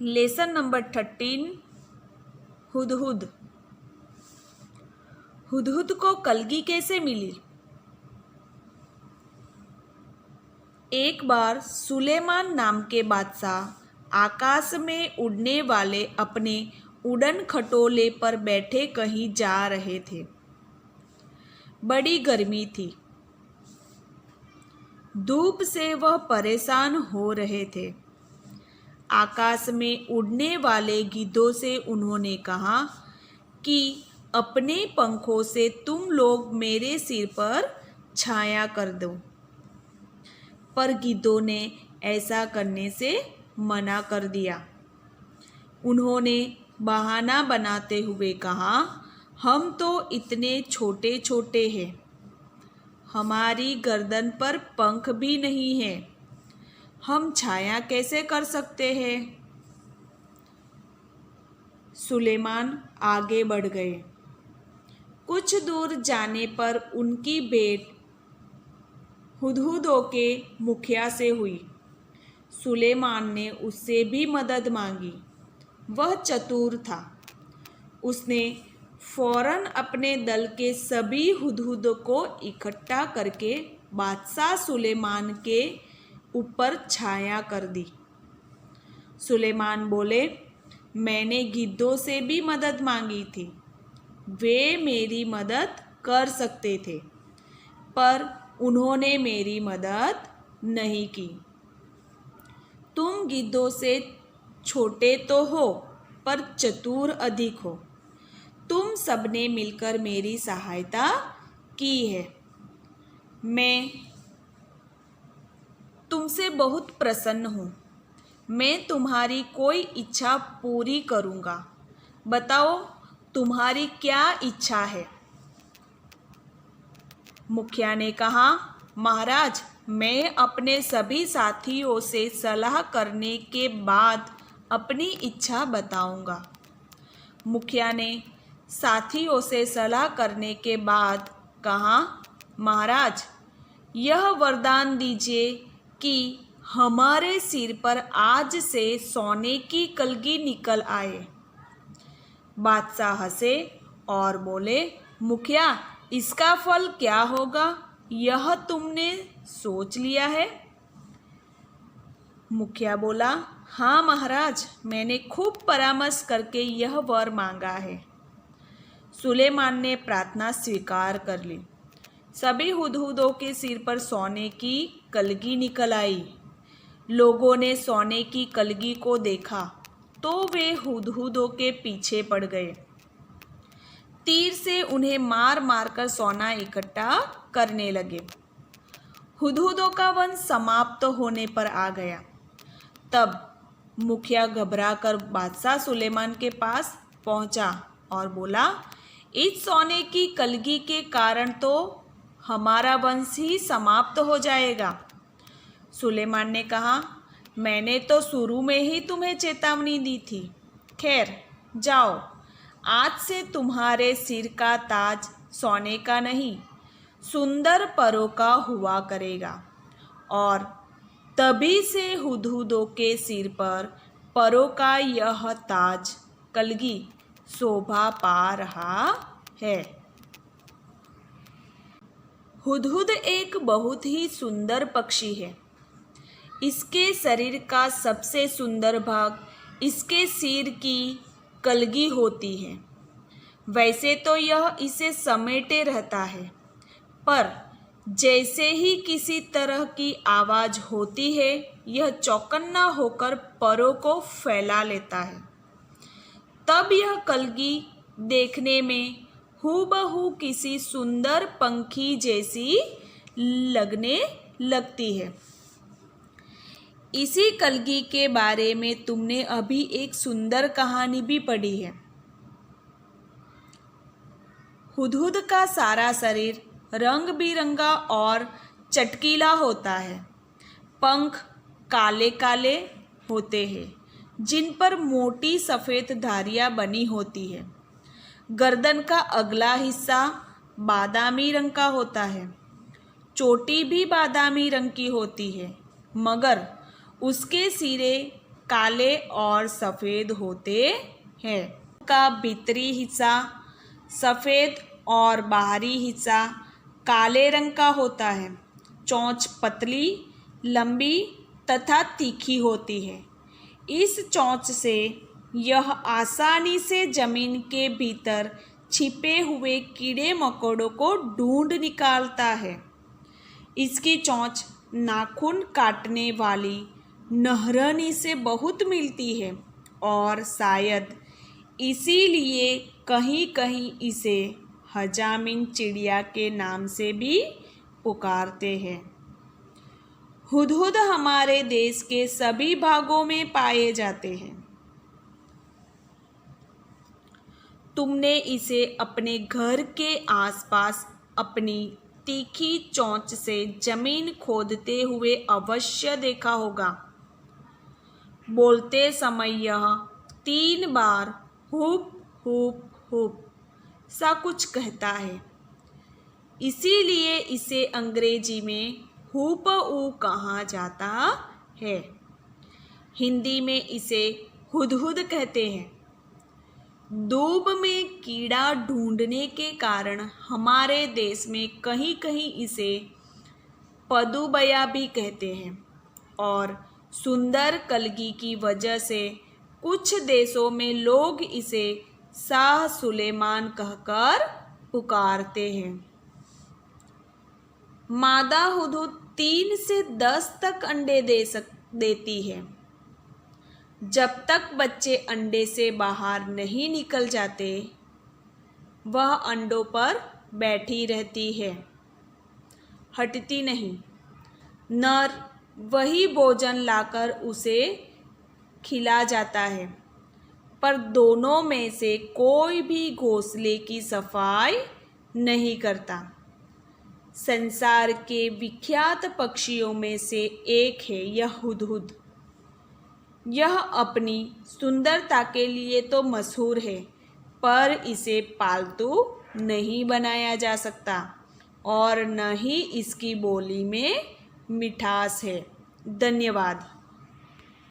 Lesson number 13 Hudhud. Hudhud को कलगी कैसे मिली? एक बार सुलेमान नाम के बादशाह आकाश में उड़ने वाले अपने उड़न खटोले पर बैठे कहीं जा रहे थे। बड़ी गर्मी थी। धूप से वह परेशान हो रहे थे। आकाश में उड़ने वाले गिद्धों से उन्होंने कहा कि अपने पंखों से तुम लोग मेरे सिर पर छाया कर दो, पर गिद्धों ने ऐसा करने से मना कर दिया। उन्होंने बहाना बनाते हुए कहा, हम तो इतने छोटे छोटे हैं, हमारी गर्दन पर पंख भी नहीं है, हम छाया कैसे कर सकते हैं? सुलेमान आगे बढ़ गए। कुछ दूर जाने पर उनकी भेंट हुदहुदों के मुखिया से हुई। सुलेमान ने उससे भी मदद मांगी। वह चतुर था। उसने फौरन अपने दल के सभी हुदहुदों को इकट्ठा करके बादशाह सुलेमान के ऊपर छाया कर दी। सुलेमान बोले, मैंने गिद्धों से भी मदद मांगी थी, वे मेरी मदद कर सकते थे, पर उन्होंने मेरी मदद नहीं की। तुम गिद्धों से छोटे तो हो, पर चतुर अधिक हो। तुम सबने मिलकर मेरी सहायता की है। मैं तुमसे बहुत प्रसन्न हूँ। मैं तुम्हारी कोई इच्छा पूरी करूँगा। बताओ, तुम्हारी क्या इच्छा है? मुखिया ने कहा, महाराज, मैं अपने सभी साथियों से सलाह करने के बाद अपनी इच्छा बताऊंगा। मुखिया ने साथियों से सलाह करने के बाद कहा, महाराज, यह वरदान दीजिए कि हमारे सिर पर आज से सोने की कलगी निकल आए। बादशाह हंसे और बोले, मुखिया, इसका फल क्या होगा, यह तुमने सोच लिया है? मुखिया बोला, हाँ महाराज, मैंने खूब परामर्श करके यह वर मांगा है। सुलेमान ने प्रार्थना स्वीकार कर ली। सभी हुदहुदों के सिर पर सोने की कलगी निकल आई। लोगों ने सोने की कलगी को देखा तो वे हुदहुदों के पीछे पड़ गए। तीर से उन्हें मार मार कर सोना इकट्ठा करने लगे। हुदहुदों का वंश समाप्त होने पर आ गया। तब मुखिया घबरा कर बादशाह सुलेमान के पास पहुंचा और बोला, इस सोने की कलगी के कारण तो हमारा वंश ही समाप्त हो जाएगा। सुलेमान ने कहा, मैंने तो शुरू में ही तुम्हें चेतावनी दी थी। खैर, जाओ, आज से तुम्हारे सिर का ताज सोने का नहीं, सुंदर परों का हुआ करेगा। और तभी से हुदहुदों के सिर पर परों का यह ताज कलगी शोभा पा रहा है। हुदहुद एक बहुत ही सुंदर पक्षी है। इसके शरीर का सबसे सुंदर भाग इसके सिर की कलगी होती है। वैसे तो यह इसे समेटे रहता है, पर जैसे ही किसी तरह की आवाज़ होती है, यह चौकन्ना होकर परों को फैला लेता है। तब यह कलगी देखने में हूबहू किसी सुंदर पंखी जैसी लगने लगती है। इसी कलगी के बारे में तुमने अभी एक सुंदर कहानी भी पढ़ी है। हुदहुद का सारा शरीर रंग बिरंगा और चटकीला होता है। पंख काले काले होते हैं, जिन पर मोटी सफ़ेद धारियाँ बनी होती है। गर्दन का अगला हिस्सा बादामी रंग का होता है। चोटी भी बादामी रंग की होती है, मगर उसके सिरे काले और सफ़ेद होते हैं। का भीतरी हिस्सा सफ़ेद और बाहरी हिस्सा काले रंग का होता है। चोंच पतली, लंबी तथा तीखी होती है। इस चोंच से यह आसानी से जमीन के भीतर छिपे हुए कीड़े मकोड़ों को ढूंढ निकालता है। इसकी चोंच नाखून काटने वाली नहरनी से बहुत मिलती है और शायद इसीलिए कहीं कहीं इसे हजामिन चिड़िया के नाम से भी पुकारते हैं। हुदहुद हमारे देश के सभी भागों में पाए जाते हैं। तुमने इसे अपने घर के आसपास अपनी तीखी चोंच से जमीन खोदते हुए अवश्य देखा होगा। बोलते समय यह 3 बार हुप हुप हुप सा कुछ कहता है। इसीलिए इसे अंग्रेजी में हुप ऊ कहा जाता है। हिंदी में इसे हुदहुद कहते हैं। दूब में कीड़ा ढूंढने के कारण हमारे देश में कहीं कहीं इसे पदुबया भी कहते हैं और सुंदर कलगी की वजह से कुछ देशों में लोग इसे शाह सुलेमान कहकर पुकारते हैं। मादा हुदहुद 3 से 10 तक अंडे देती है। जब तक बच्चे अंडे से बाहर नहीं निकल जाते, वह अंडों पर बैठी रहती है, हटती नहीं। नर वही भोजन लाकर उसे खिला जाता है, पर दोनों में से कोई भी घोंसले की सफाई नहीं करता। संसार के विख्यात पक्षियों में से एक है यह हुदहुद। यह अपनी सुंदरता के लिए तो मशहूर है, पर इसे पालतू नहीं बनाया जा सकता और न ही इसकी बोली में मिठास है। धन्यवाद।